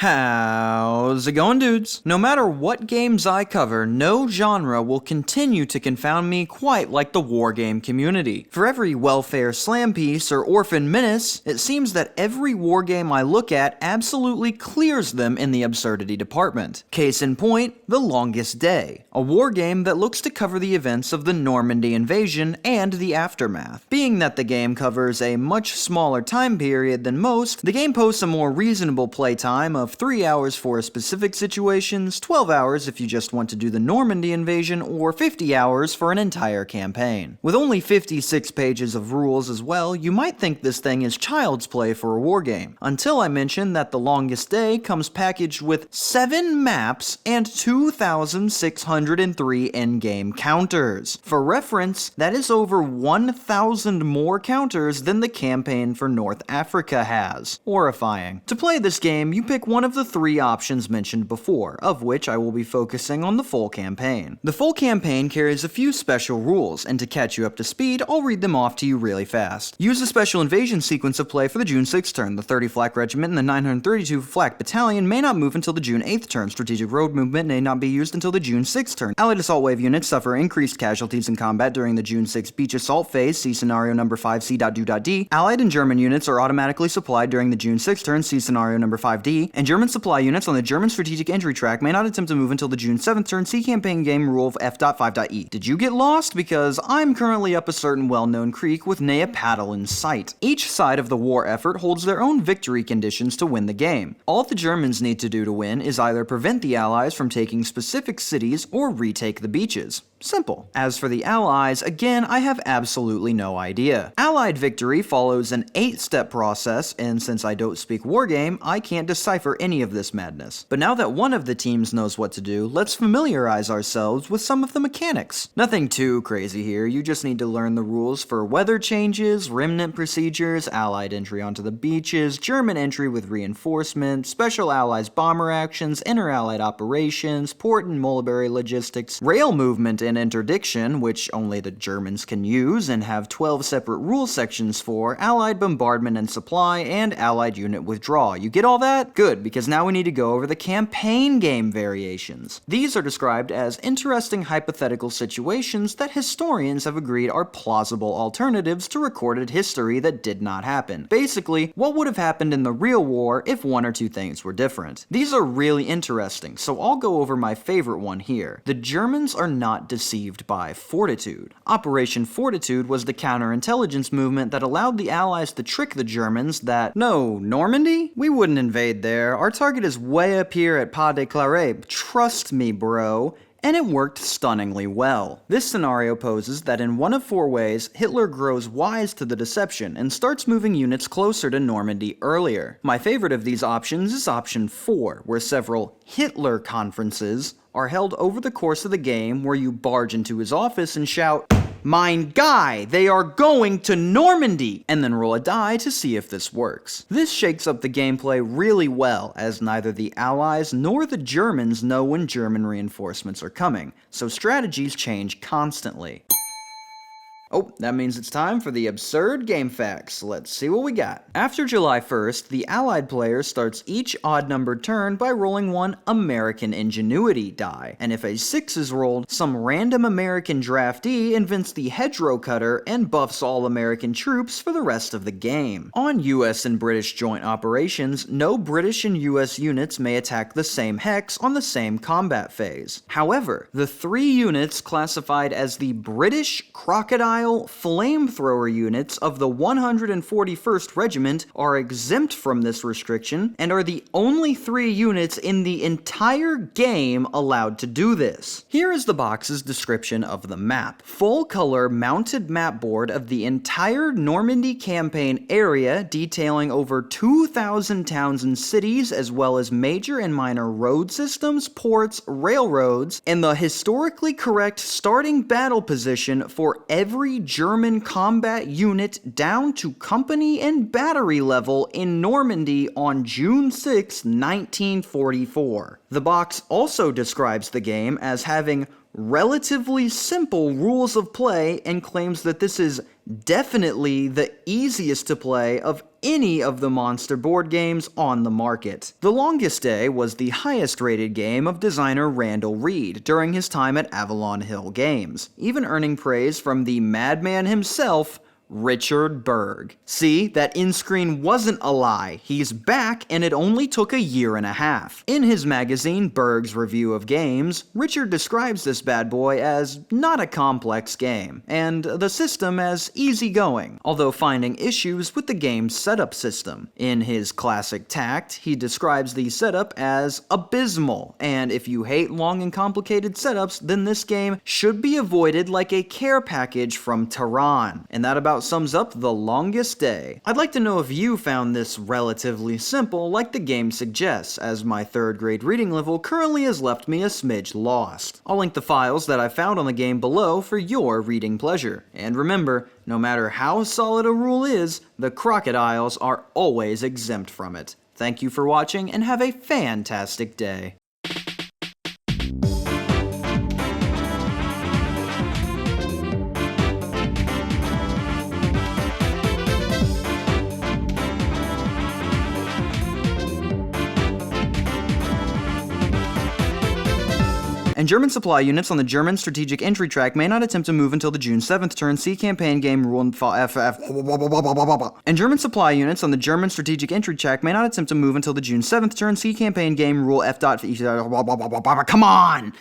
How's it going, dudes? No matter what games I cover, no genre will continue to confound me quite like the wargame community. For every welfare slam piece or orphan menace, it seems that every wargame I look at absolutely clears them in the absurdity department. Case in point, The Longest Day, a wargame that looks to cover the events of the Normandy Invasion and the aftermath. Being that the game covers a much smaller time period than most, the game posts a more reasonable playtime of 3 hours for specific situations, 12 hours if you just want to do the Normandy Invasion, or 50 hours for an entire campaign. With only 56 pages of rules as well, you might think this thing is child's play for a wargame, until I mention that The Longest Day comes packaged with 7 maps and 2,603 in-game counters. For reference, that is over 1,000 more counters than the campaign for North Africa has. Horrifying. To play this game, you pick one of the 3 options mentioned before, of which I will be focusing on the full campaign. The full campaign carries a few special rules, and to catch you up to speed, I'll read them off to you really fast. Use the special invasion sequence of play for the June 6th turn. The 30 Flak Regiment and the 932 Flak Battalion may not move until the June 8th turn. Strategic road movement may not be used until the June 6th turn. Allied assault wave units suffer increased casualties in combat during the June 6th beach assault phase. See scenario number 5C.do.d. Allied and German units are automatically supplied during the June 6th turn. See scenario number 5D. And German supply units on the German strategic entry track may not attempt to move until the June 7th turn. See campaign game rule of F.5.E. Did you get lost? Because I'm currently up a certain well-known creek with nay a paddle in sight. Each side of the war effort holds their own victory conditions to win the game. All the Germans need to do to win is either prevent the Allies from taking specific cities or retake the beaches. Simple. As for the Allies, again, I have absolutely no idea. Allied victory follows an 8-step process, and since I don't speak wargame, I can't decipher any of this madness. But now that one of the teams knows what to do, let's familiarize ourselves with some of the mechanics. Nothing too crazy here, you just need to learn the rules for weather changes, remnant procedures, Allied entry onto the beaches, German entry with reinforcement, special Allies bomber actions, inter-Allied operations, port and mulberry logistics, rail movement and interdiction, which only the Germans can use, and have 12 separate rule sections for Allied bombardment and supply, and Allied unit withdrawal. You get all that? Good, because now we need to go over the campaign game variations. These are described as interesting hypothetical situations that historians have agreed are plausible alternatives to recorded history that did not happen. Basically, what would have happened in the real war if one or two things were different. These are really interesting, so I'll go over my favorite one here. The Germans are not deceived by Fortitude. Operation Fortitude was the counterintelligence movement that allowed the Allies to trick the Germans that, no, Normandy? We wouldn't invade there. Our target is way up here at Pas de Claret. Trust me, bro. And it worked stunningly well. This scenario poses that in one of 4 ways, Hitler grows wise to the deception and starts moving units closer to Normandy earlier. My favorite of these options is option 4, where several Hitler conferences are held over the course of the game where you barge into his office and shout, "Mein Guy, they are going to Normandy!" and then roll a die to see if this works. This shakes up the gameplay really well, as neither the Allies nor the Germans know when German reinforcements are coming, so strategies change constantly. Oh, that means it's time for the absurd game facts. Let's see what we got. After July 1st, the Allied player starts each odd-numbered turn by rolling 1 American Ingenuity die, and if a 6 is rolled, some random American draftee invents the hedgerow cutter and buffs all American troops for the rest of the game. On US and British joint operations, no British and US units may attack the same hex on the same combat phase. However, the 3 units classified as the British Crocodile flamethrower units of the 141st Regiment are exempt from this restriction and are the only 3 units in the entire game allowed to do this. Here is the box's description of the map. Full-color mounted map board of the entire Normandy campaign area detailing over 2,000 towns and cities as well as major and minor road systems, ports, railroads, and the historically correct starting battle position for every German combat unit down to company and battery level in Normandy on June 6, 1944. The box also describes the game as having relatively simple rules of play and claims that this is Definitely the easiest to play of any of the monster board games on the market. The Longest Day was the highest rated game of designer Randall Reed during his time at Avalon Hill Games, even earning praise from the madman himself, Richard Berg. See, that in-screen wasn't a lie. He's back, and it only took a year and a half. In his magazine, Berg's Review of Games, Richard describes this bad boy as not a complex game, and the system as easygoing, although finding issues with the game's setup system. In his classic tact, he describes the setup as abysmal, and if you hate long and complicated setups, then this game should be avoided like a care package from Tehran. And that about sums up The Longest Day. I'd like to know if you found this relatively simple like the game suggests, as my 3rd grade reading level currently has left me a smidge lost. I'll link the files that I found on the game below for your reading pleasure. And remember, no matter how solid a rule is, the crocodiles are always exempt from it. Thank you for watching and have a fantastic day. And German supply units on the German strategic entry track may not attempt to move until the June 7th turn. See campaign game rule and And German supply units on the German strategic entry track may not attempt to move until the June 7th turn. See campaign game rule F. Come on!